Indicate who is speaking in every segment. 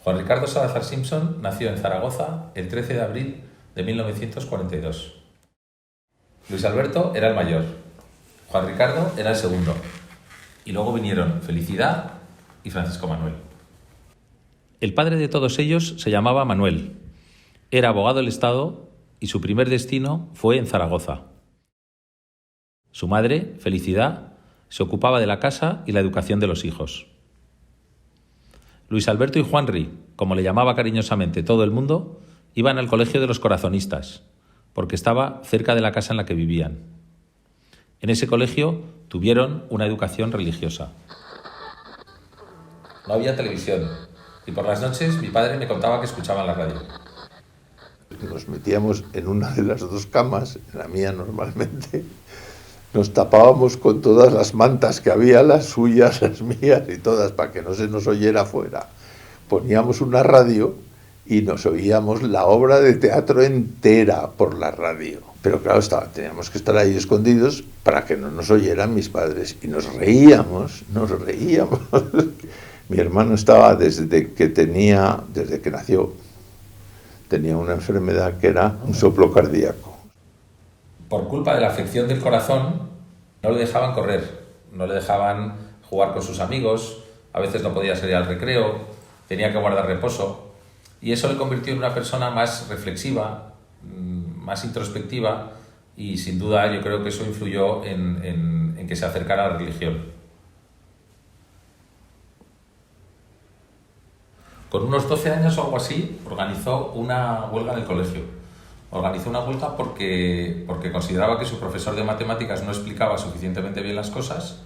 Speaker 1: Juan Ricardo Salazar Simpson nació en Zaragoza el 13 de abril de 1942. Luis Alberto era el mayor, Juan Ricardo era el segundo, y luego vinieron Felicidad y Francisco Manuel. El padre de todos ellos se llamaba Manuel, era abogado del Estado y su primer destino fue en Zaragoza. Su madre, Felicidad, se ocupaba de la casa y la educación de los hijos. Luis Alberto y Juanri, como le llamaba cariñosamente todo el mundo, iban al colegio de los corazonistas, porque estaba cerca de la casa en la que vivían. En ese colegio tuvieron una educación religiosa. No había televisión, y por las noches mi padre me contaba que escuchaban la radio.
Speaker 2: Nos metíamos en una de las dos camas, en la mía normalmente, nos tapábamos con todas las mantas que había, las suyas, las mías y todas, para que no se nos oyera afuera. Poníamos una radio y nos oíamos la obra de teatro entera por la radio. Pero claro, teníamos que estar ahí escondidos para que no nos oyeran mis padres. Y nos reíamos. Mi hermano estaba desde que nació, tenía una enfermedad que era un soplo cardíaco.
Speaker 1: Por culpa de la afección del corazón, no le dejaban correr, no le dejaban jugar con sus amigos, a veces no podía salir al recreo, tenía que guardar reposo, y eso le convirtió en una persona más reflexiva, más introspectiva, y sin duda yo creo que eso influyó en que se acercara a la religión. Con unos 12 años o algo así, organizó una huelga en el colegio. Organizó una huelga porque consideraba que su profesor de matemáticas no explicaba suficientemente bien las cosas,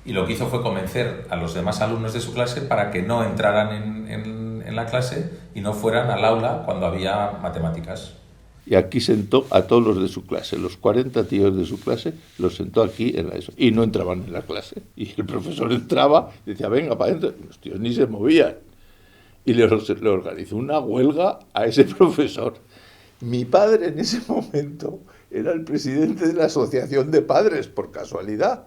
Speaker 1: y lo que hizo fue convencer a los demás alumnos de su clase para que no entraran en la clase y no fueran al aula cuando había matemáticas.
Speaker 2: Y aquí sentó a todos los de su clase, los 40 tíos de su clase, los sentó aquí en la ESO, y no entraban en la clase. Y el profesor entraba y decía, venga, para adentro. Los tíos ni se movían. Y le organizó una huelga a ese profesor. Mi padre en ese momento era el presidente de la asociación de padres, por casualidad.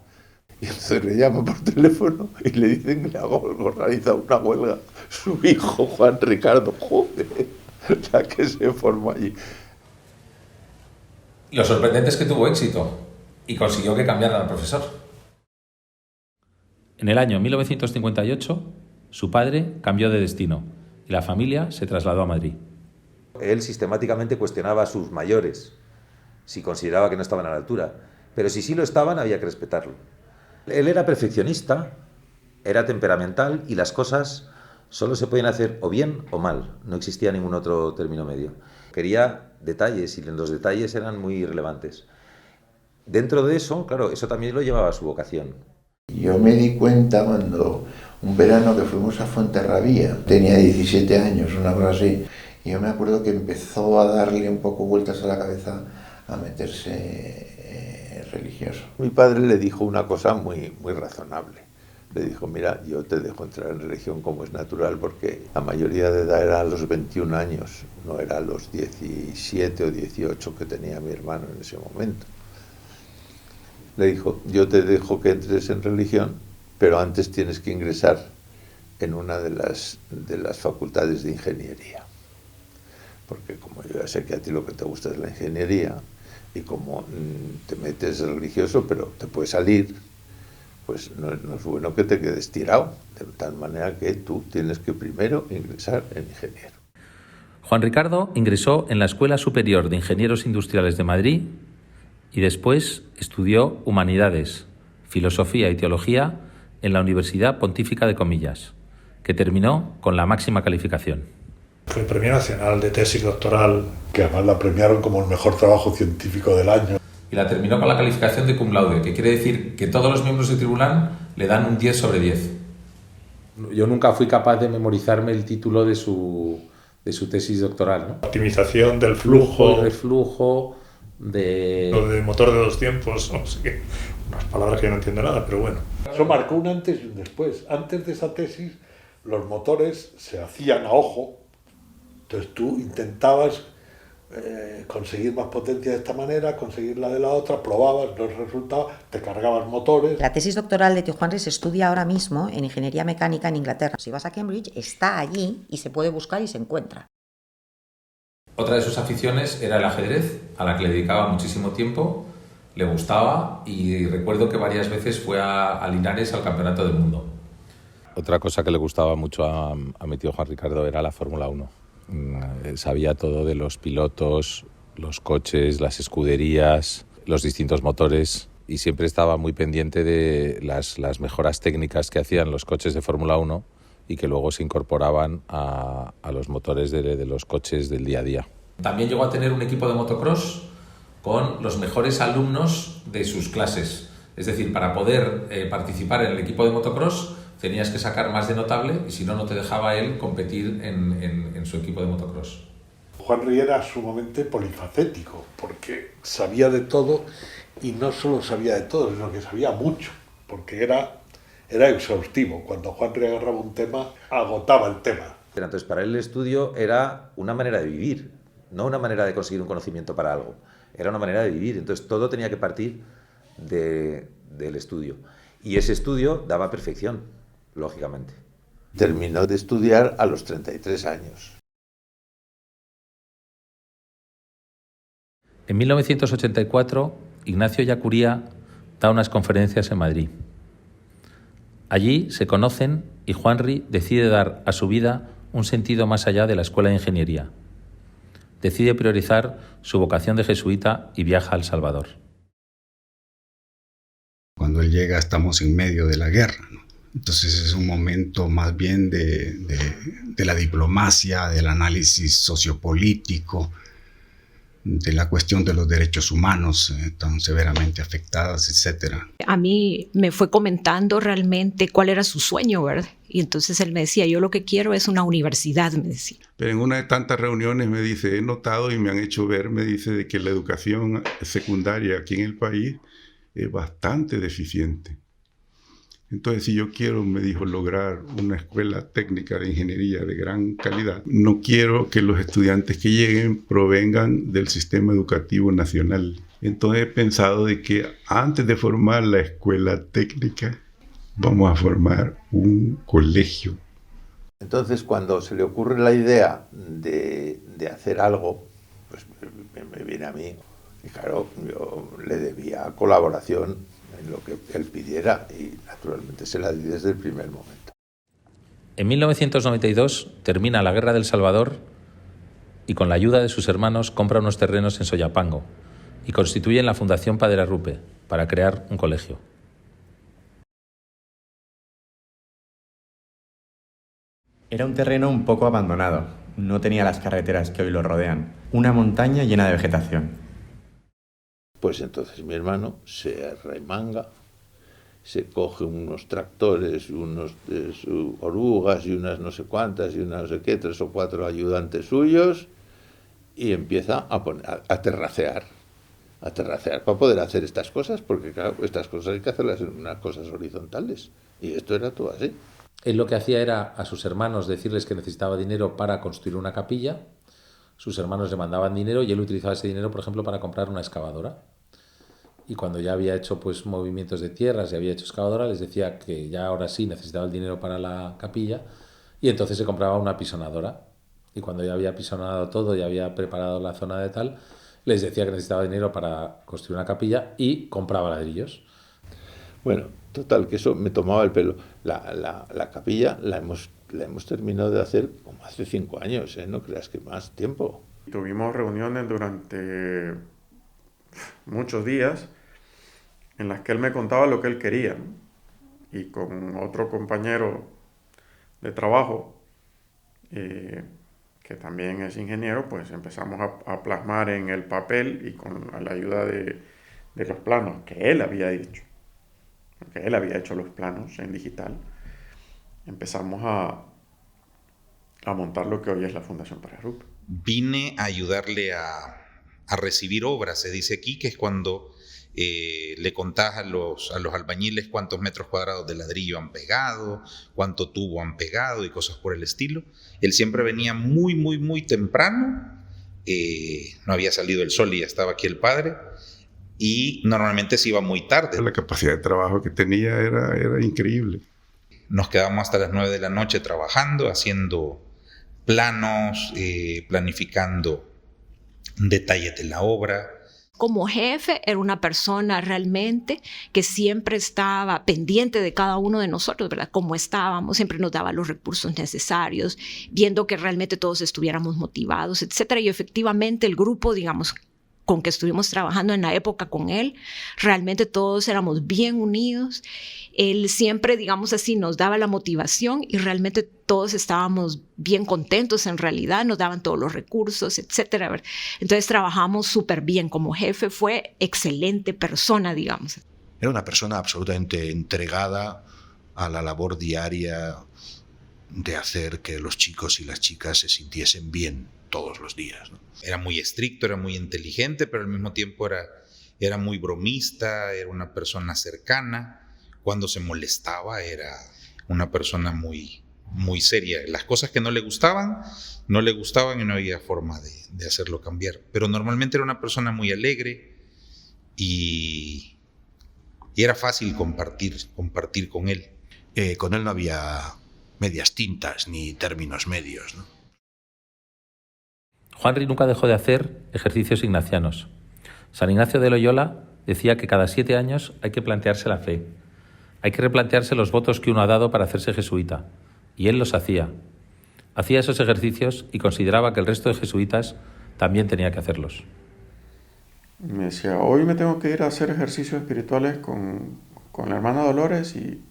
Speaker 2: Y entonces le llama por teléfono y le dicen que le organiza una huelga su hijo Juan Ricardo. Joder, la que se formó allí.
Speaker 1: Lo sorprendente es que tuvo éxito y consiguió que cambiaran al profesor. En el año 1958, su padre cambió de destino y la familia se trasladó a Madrid.
Speaker 3: Él sistemáticamente cuestionaba a sus mayores, si consideraba que no estaban a la altura, pero si sí lo estaban había que respetarlo. Él era perfeccionista, era temperamental y las cosas solo se podían hacer o bien o mal, no existía ningún otro término medio. Quería detalles y los detalles eran muy relevantes. Dentro de eso, claro, eso también lo llevaba a su vocación.
Speaker 4: Yo me di cuenta cuando un verano que fuimos a Fuenterrabía, tenía 17 años, una cosa así, y yo me acuerdo que empezó a darle un poco vueltas a la cabeza a meterse religioso.
Speaker 2: Mi padre le dijo una cosa muy razonable. Le dijo, mira, yo te dejo entrar en religión como es natural, porque la mayoría de edad era a los 21 años, no era a los 17 o 18 que tenía mi hermano en ese momento. Le dijo, yo te dejo que entres en religión, pero antes tienes que ingresar en una de las facultades de ingeniería. Porque como yo ya sé que a ti lo que te gusta es la ingeniería, y como te metes religioso, pero te puedes salir, pues no es bueno que te quedes tirado, de tal manera que tú tienes que primero ingresar en ingeniero.
Speaker 1: Juan Ricardo ingresó en la Escuela Superior de Ingenieros Industriales de Madrid y después estudió Humanidades, Filosofía y Teología en la Universidad Pontífica de Comillas, que terminó con la máxima calificación.
Speaker 5: Fue Premio Nacional de Tesis Doctoral, que además la premiaron como el mejor trabajo científico del año.
Speaker 1: Y la terminó con la calificación de cum laude, que quiere decir que todos los miembros de Tribulán le dan un 10 sobre 10. Yo nunca fui capaz de memorizarme el título de su tesis doctoral, ¿no?
Speaker 5: Optimización del flujo.
Speaker 1: Reflujo,
Speaker 5: Lo de motor de dos tiempos, no sé qué. Unas palabras que yo no entiendo nada, pero bueno. Eso marcó un antes y un después. Antes de esa tesis, los motores se hacían a ojo. Entonces tú intentabas conseguir más potencia de esta manera, conseguirla de la otra, probabas, no resultaba, te cargabas motores.
Speaker 6: La tesis doctoral de tío Juanri se estudia ahora mismo en ingeniería mecánica en Inglaterra. Si vas a Cambridge, está allí y se puede buscar y se encuentra.
Speaker 1: Otra de sus aficiones era el ajedrez, a la que le dedicaba muchísimo tiempo, le gustaba y recuerdo que varias veces fue a Linares al Campeonato del Mundo. Otra cosa que le gustaba mucho a mi tío Juan Ricardo era la Fórmula 1. Sabía todo de los pilotos, los coches, las escuderías, los distintos motores y siempre estaba muy pendiente de las mejoras técnicas que hacían los coches de Fórmula 1 y que luego se incorporaban a los motores de los coches del día a día. También llegó a tener un equipo de motocross con los mejores alumnos de sus clases. Es decir, para poder participar en el equipo de motocross tenías que sacar más de notable y si no, no te dejaba él competir en su equipo de motocross.
Speaker 5: Juanri era sumamente polifacético porque sabía de todo y no solo sabía de todo, sino que sabía mucho, porque era exhaustivo. Cuando Juanri agarraba un tema, agotaba el tema.
Speaker 3: Entonces, para él el estudio era una manera de vivir, no una manera de conseguir un conocimiento para algo. Era una manera de vivir. Entonces, todo tenía que partir del estudio. Y ese estudio daba perfección, lógicamente.
Speaker 2: Terminó de estudiar a los 33 años.
Speaker 1: En 1984, Ignacio Ellacuría da unas conferencias en Madrid. Allí se conocen y Juanri decide dar a su vida un sentido más allá de la escuela de ingeniería. Decide priorizar su vocación de jesuita y viaja a El Salvador.
Speaker 7: Cuando él llega estamos en medio de la guerra, ¿no? Entonces es un momento más bien de la diplomacia, del análisis sociopolítico, de la cuestión de los derechos humanos tan severamente afectadas, etcétera.
Speaker 8: A mí me fue comentando realmente cuál era su sueño, ¿verdad? Y entonces él me decía, yo lo que quiero es una universidad, me decía.
Speaker 9: Pero en una de tantas reuniones me dice, he notado y me han hecho ver, me dice, de que la educación secundaria aquí en el país es bastante deficiente. Entonces, si yo quiero, me dijo, lograr una escuela técnica de ingeniería de gran calidad, no quiero que los estudiantes que lleguen provengan del sistema educativo nacional. Entonces he pensado de que antes de formar la escuela técnica, vamos a formar un colegio.
Speaker 2: Entonces, cuando se le ocurre la idea de hacer algo, pues me viene a mí. Y claro, yo le debía colaboración en lo que él pidiera y naturalmente se la di desde el primer momento.
Speaker 1: En 1992 termina la Guerra del Salvador y con la ayuda de sus hermanos compra unos terrenos en Soyapango y constituyen la Fundación Padre Arrupe para crear un colegio.
Speaker 10: Era un terreno un poco abandonado, no tenía las carreteras que hoy lo rodean, una montaña llena de vegetación.
Speaker 2: Pues entonces mi hermano se arremanga, se coge unos tractores, unos orugas y unas no sé cuántas y unas no sé qué, 3 o 4 ayudantes suyos y empieza a terracear para poder hacer estas cosas, porque claro, estas cosas hay que hacerlas en unas cosas horizontales y esto era todo así.
Speaker 1: Él lo que hacía era a sus hermanos decirles que necesitaba dinero para construir una capilla. Sus hermanos le mandaban dinero y él utilizaba ese dinero, por ejemplo, para comprar una excavadora. Y cuando ya había hecho pues movimientos de tierras y había hecho excavadora, les decía que ya ahora sí necesitaba el dinero para la capilla y entonces se compraba una pisonadora. Y cuando ya había pisonado todo y había preparado la zona de tal, les decía que necesitaba dinero para construir una capilla y compraba ladrillos.
Speaker 2: Bueno, total, que eso me tomaba el pelo. La capilla la hemos terminado de hacer como hace 5 años, ¿eh? No creas que más tiempo.
Speaker 11: Tuvimos reuniones durante muchos días en las que él me contaba lo que él quería, ¿no? Y con otro compañero de trabajo, que también es ingeniero, pues empezamos a plasmar en el papel y con la ayuda de los planos que él había hecho, porque él había hecho los planos en digital, empezamos a montar lo que hoy es la Fundación Padre Arrupe.
Speaker 12: Vine a ayudarle a recibir obras, se dice aquí, que es cuando le contás a los albañiles cuántos metros cuadrados de ladrillo han pegado, cuánto tubo han pegado y cosas por el estilo. Él siempre venía muy, muy, muy temprano no había salido el sol y ya estaba aquí el padre, y normalmente se iba muy tarde.
Speaker 9: La capacidad de trabajo que tenía era increíble.
Speaker 12: Nos quedábamos hasta las 9 de la noche trabajando, haciendo planos, planificando detalles de la obra.
Speaker 8: Como jefe era una persona realmente que siempre estaba pendiente de cada uno de nosotros, ¿verdad? Cómo estábamos, siempre nos daba los recursos necesarios, viendo que realmente todos estuviéramos motivados, etcétera. Y efectivamente el grupo, digamos, con que estuvimos trabajando en la época con él, realmente todos éramos bien unidos. Él siempre, digamos así, nos daba la motivación y realmente todos estábamos bien contentos en realidad, nos daban todos los recursos, etcétera. Entonces trabajamos súper bien. Como jefe fue excelente persona, digamos.
Speaker 13: Era una persona absolutamente entregada a la labor diaria de hacer que los chicos y las chicas se sintiesen bien todos los días, ¿no?
Speaker 12: Era muy estricto, era muy inteligente, pero al mismo tiempo era muy bromista, era una persona cercana. Cuando se molestaba era una persona muy, muy seria. Las cosas que no le gustaban y no había forma de hacerlo cambiar. Pero normalmente era una persona muy alegre y era fácil compartir con él.
Speaker 13: Con él no había medias tintas ni términos medios, ¿no?
Speaker 1: Juanri nunca dejó de hacer ejercicios ignacianos. San Ignacio de Loyola decía que cada 7 años hay que plantearse la fe. Hay que replantearse los votos que uno ha dado para hacerse jesuita. Y él los hacía. Hacía esos ejercicios y consideraba que el resto de jesuitas también tenía que hacerlos.
Speaker 11: Me decía, hoy me tengo que ir a hacer ejercicios espirituales con la hermana Dolores y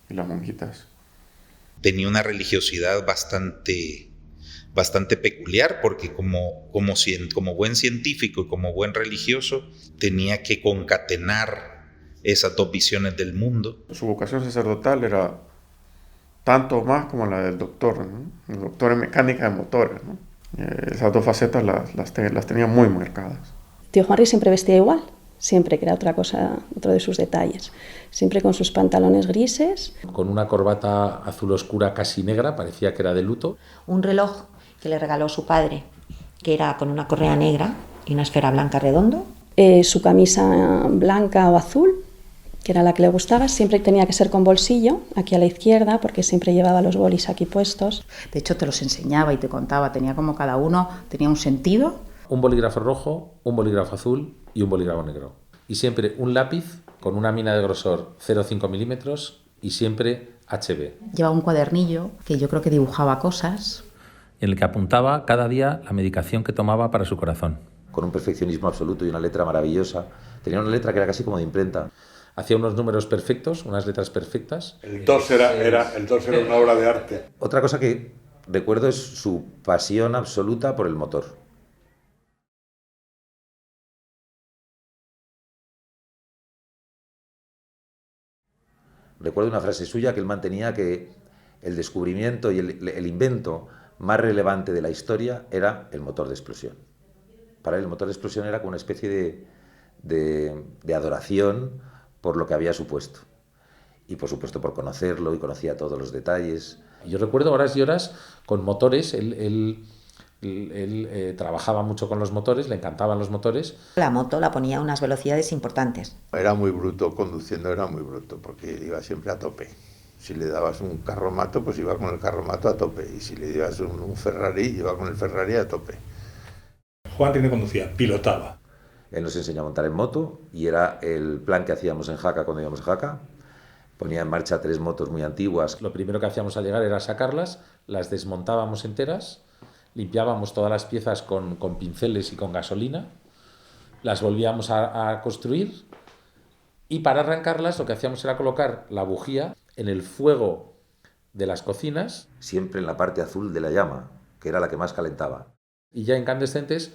Speaker 11: las monjitas.
Speaker 12: Tenía una religiosidad bastante peculiar, porque como buen científico y como buen religioso tenía que concatenar esas dos visiones del mundo.
Speaker 11: Su vocación sacerdotal era tanto más como la del doctor, ¿no? El doctor en mecánica de motores, ¿no? Esas dos facetas las tenía muy marcadas.
Speaker 14: Tío Juanri siempre vestía igual, siempre, que era otro de sus detalles. Siempre con sus pantalones grises.
Speaker 1: Con una corbata azul oscura casi negra, parecía que era de luto.
Speaker 6: Un reloj que le regaló su padre, que era con una correa negra y una esfera blanca redondo.
Speaker 14: Su camisa blanca o azul, que era la que le gustaba, siempre tenía que ser con bolsillo, aquí a la izquierda, porque siempre llevaba los bolis aquí puestos.
Speaker 15: De hecho, te los enseñaba y te contaba, tenía como cada uno, tenía un sentido.
Speaker 1: Un bolígrafo rojo, un bolígrafo azul y un bolígrafo negro. Y siempre un lápiz con una mina de grosor 0,5 milímetros y siempre HB.
Speaker 15: Llevaba un cuadernillo que yo creo que dibujaba cosas.
Speaker 1: En el que apuntaba cada día la medicación que tomaba para su corazón.
Speaker 3: Con un perfeccionismo absoluto y una letra maravillosa. Tenía una letra que era casi como de imprenta.
Speaker 1: Hacía unos números perfectos, unas letras perfectas.
Speaker 5: El 2 era una obra de arte.
Speaker 3: Otra cosa que recuerdo es su pasión absoluta por el motor. Recuerdo una frase suya que él mantenía, que el descubrimiento y el invento más relevante de la historia era el motor de explosión. Para él el motor de explosión era como una especie de adoración por lo que había supuesto. Y por supuesto por conocerlo, y conocía todos los detalles.
Speaker 1: Yo recuerdo horas y horas con motores. Él trabajaba mucho con los motores, le encantaban los motores.
Speaker 6: La moto la ponía a unas velocidades importantes.
Speaker 2: Era muy bruto, conduciendo era muy bruto, porque iba siempre a tope. Si le dabas un carromato, pues iba con el carromato a tope. Y si le dabas un Ferrari, iba con el Ferrari a tope.
Speaker 16: Juanri no conducía, pilotaba.
Speaker 3: Él nos enseñó a montar en moto y era el plan que hacíamos en Jaca cuando íbamos a Jaca. Ponía en marcha 3 motos muy antiguas.
Speaker 1: Lo primero que hacíamos al llegar era sacarlas, las desmontábamos enteras, limpiábamos todas las piezas con pinceles y con gasolina, las volvíamos a construir y para arrancarlas lo que hacíamos era colocar la bujía en el fuego de las cocinas.
Speaker 3: Siempre en la parte azul de la llama, que era la que más calentaba.
Speaker 1: Y ya incandescentes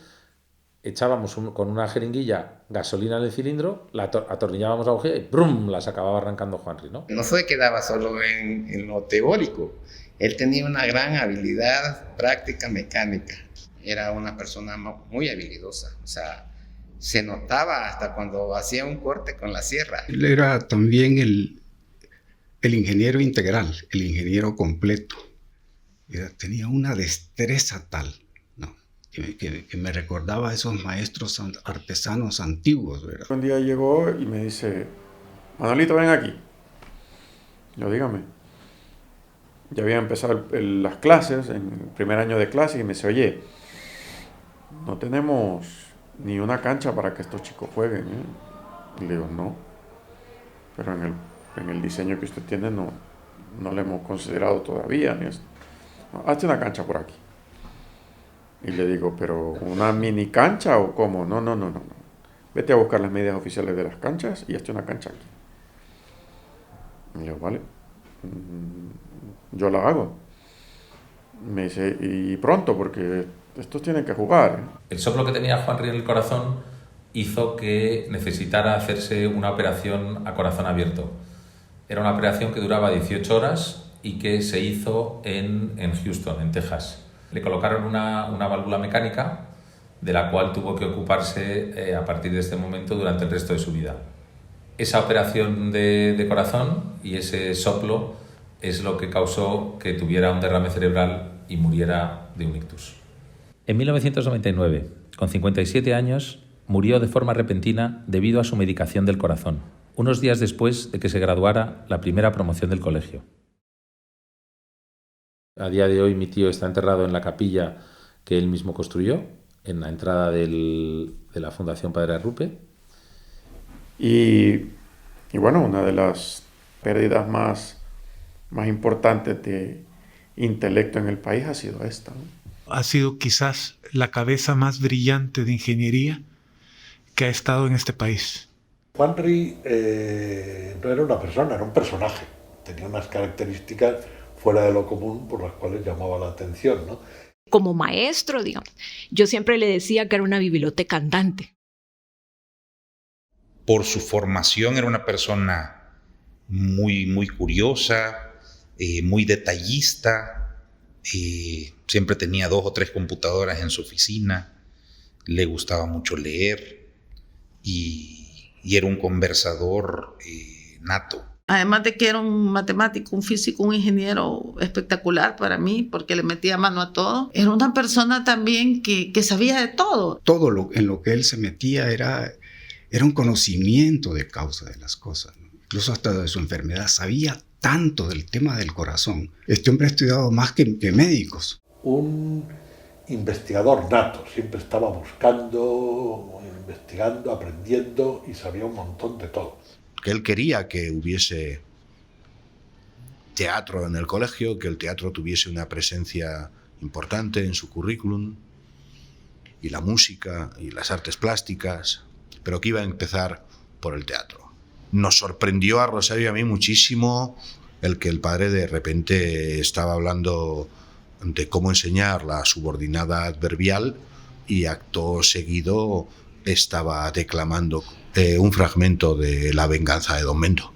Speaker 1: echábamos con una jeringuilla gasolina en el cilindro, la atornillábamos la bujía y ¡brum!, las acababa arrancando Juanri, ¿no?
Speaker 17: No se quedaba solo en lo teórico. Él tenía una gran habilidad práctica mecánica. Era una persona muy habilidosa. O sea, se notaba hasta cuando hacía un corte con la sierra.
Speaker 7: Él era también el ingeniero integral, el ingeniero completo. Tenía una destreza tal, ¿no?, que me recordaba a esos maestros artesanos antiguos, ¿verdad?
Speaker 11: Un día llegó y me dice, Manolito, ven aquí. Yo, dígame. Ya había empezado las clases, en el primer año de clase, y me dice, oye, no tenemos ni una cancha para que estos chicos jueguen, ¿eh? Y le digo, no, pero en el diseño que usted tiene no lo hemos considerado todavía. Ni esto. No, hazte una cancha por aquí. Y le digo, ¿pero una mini cancha o cómo? No. Vete a buscar las medidas oficiales de las canchas y hazte una cancha aquí. Y yo, vale, yo la hago. Me dice, y pronto, porque estos tienen que jugar.
Speaker 1: El soplo que tenía Juanri en el corazón hizo que necesitara hacerse una operación a corazón abierto. Era una operación que duraba 18 horas y que se hizo en Houston, en Texas. Le colocaron una válvula mecánica de la cual tuvo que ocuparse a partir de este momento durante el resto de su vida. Esa operación de corazón y ese soplo es lo que causó que tuviera un derrame cerebral y muriera de un ictus. En 1999, con 57 años, murió de forma repentina debido a su medicación del corazón, unos días después de que se graduara la primera promoción del colegio. A día de hoy mi tío está enterrado en la capilla que él mismo construyó, en la entrada de la Fundación Padre Arrupe.
Speaker 11: Y bueno, una de las pérdidas más importantes de intelecto en el país ha sido esta, ¿no?
Speaker 18: Ha sido quizás la cabeza más brillante de ingeniería que ha estado en este país.
Speaker 5: Juanri no era una persona, era un personaje. Tenía unas características fuera de lo común por las cuales llamaba la atención, ¿no?
Speaker 8: Como maestro, digamos, yo siempre le decía que era una biblioteca andante.
Speaker 12: Por su formación era una persona muy curiosa, muy detallista, siempre tenía 2 o 3 computadoras en su oficina, le gustaba mucho leer y era un conversador nato.
Speaker 19: Además de que era un matemático, un físico, un ingeniero espectacular para mí, porque le metía mano a todo, era una persona también que sabía de todo.
Speaker 7: Todo en lo que él se metía era un conocimiento de causa de las cosas, ¿no? Incluso hasta de su enfermedad. Sabía tanto del tema del corazón. Este hombre ha estudiado más que médicos.
Speaker 5: Un investigador nato, siempre estaba buscando, investigando, aprendiendo y sabía un montón de todo.
Speaker 13: Que él quería que hubiese teatro en el colegio, que el teatro tuviese una presencia importante en su currículum, y la música y las artes plásticas, pero que iba a empezar por el teatro. Nos sorprendió a Rosario y a mí muchísimo el que el padre de repente estaba hablando de cómo enseñar la subordinada adverbial y acto seguido estaba declamando un fragmento de La venganza de Don Mendo.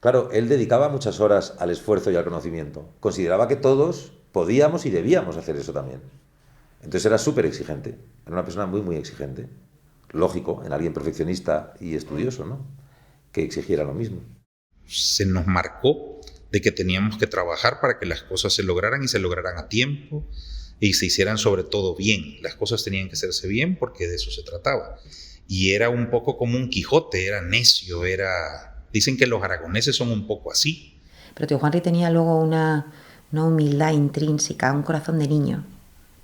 Speaker 3: Claro, él dedicaba muchas horas al esfuerzo y al conocimiento. Consideraba que todos podíamos y debíamos hacer eso también. Entonces era súper exigente. Era una persona muy exigente. Lógico, en alguien perfeccionista y estudioso, ¿no? Que exigiera lo mismo.
Speaker 12: Se nos marcó de que teníamos que trabajar para que las cosas se lograran y se lograran a tiempo y se hicieran sobre todo bien. Las cosas tenían que hacerse bien porque de eso se trataba. Y era un poco como un Quijote, era necio, Dicen que los aragoneses son un poco así.
Speaker 6: Pero tío Juanri tenía luego una humildad intrínseca, un corazón de niño,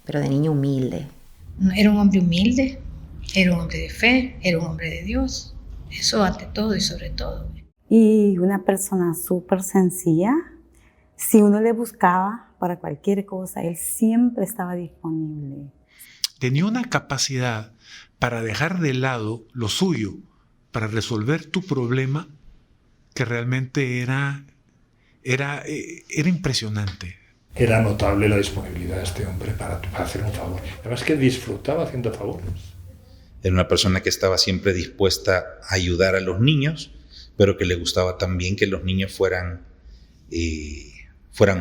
Speaker 6: pero de niño humilde.
Speaker 20: Era un hombre humilde, era un hombre de fe, era un hombre de Dios. Eso ante todo y sobre todo.
Speaker 21: Y una persona súper sencilla. Si uno le buscaba para cualquier cosa, él siempre estaba disponible.
Speaker 18: Tenía una capacidad para dejar de lado lo suyo, para resolver tu problema, que realmente era impresionante.
Speaker 16: Era notable la disponibilidad de este hombre para hacer un favor. Además que disfrutaba haciendo favores.
Speaker 12: Era una persona que estaba siempre dispuesta a ayudar a los niños, pero que le gustaba también que los niños fueran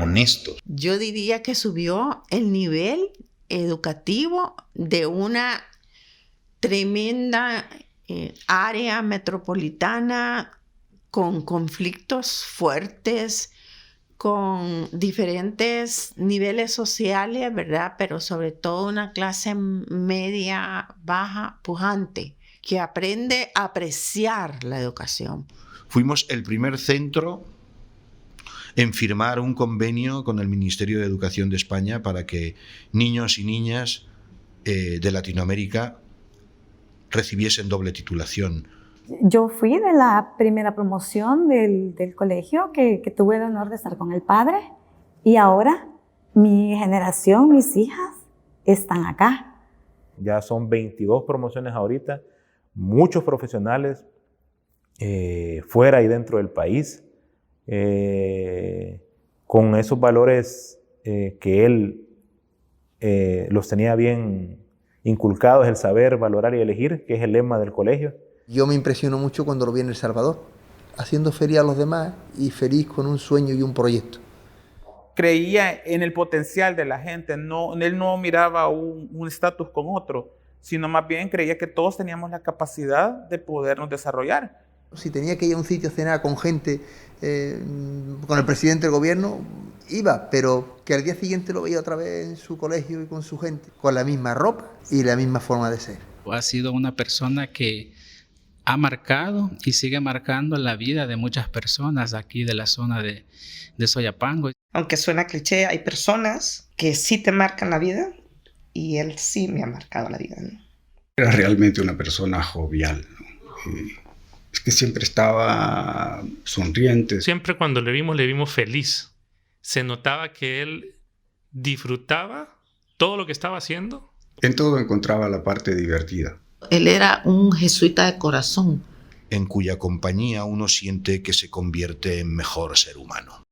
Speaker 12: honestos.
Speaker 19: Yo diría que subió el nivel educativo de una tremenda área metropolitana con conflictos fuertes, con diferentes niveles sociales, ¿verdad? Pero sobre todo una clase media, baja, pujante, que aprende a apreciar la educación.
Speaker 13: Fuimos el primer centro en firmar un convenio con el Ministerio de Educación de España para que niños y niñas de Latinoamérica recibiesen doble titulación.
Speaker 21: Yo fui de la primera promoción del colegio que tuve el honor de estar con el padre, y ahora mi generación, mis hijas, están acá.
Speaker 4: Ya son 22 promociones ahorita, muchos profesionales fuera y dentro del país, con esos valores que él los tenía bien inculcados, el saber, valorar y elegir, que es el lema del colegio.
Speaker 22: Yo me impresiono mucho cuando lo vi en El Salvador, haciendo feliz a los demás y feliz con un sueño y un proyecto.
Speaker 23: Creía en el potencial de la gente, él no miraba un estatus con otro, sino más bien creía que todos teníamos la capacidad de podernos desarrollar.
Speaker 22: Si tenía que ir a un sitio a cenar con gente, con el presidente del gobierno, iba, pero que al día siguiente lo veía otra vez en su colegio y con su gente, con la misma ropa y la misma forma de ser.
Speaker 24: Ha sido una persona que ha marcado y sigue marcando la vida de muchas personas aquí de la zona de Soyapango.
Speaker 25: Aunque suena cliché, hay personas que sí te marcan la vida y él sí me ha marcado la vida, ¿no?
Speaker 7: Era realmente una persona jovial, ¿no? Es que siempre estaba sonriente.
Speaker 26: Siempre cuando le vimos feliz. Se notaba que él disfrutaba todo lo que estaba haciendo.
Speaker 7: En todo encontraba la parte divertida.
Speaker 19: Él era un jesuita de corazón.
Speaker 13: En cuya compañía uno siente que se convierte en mejor ser humano.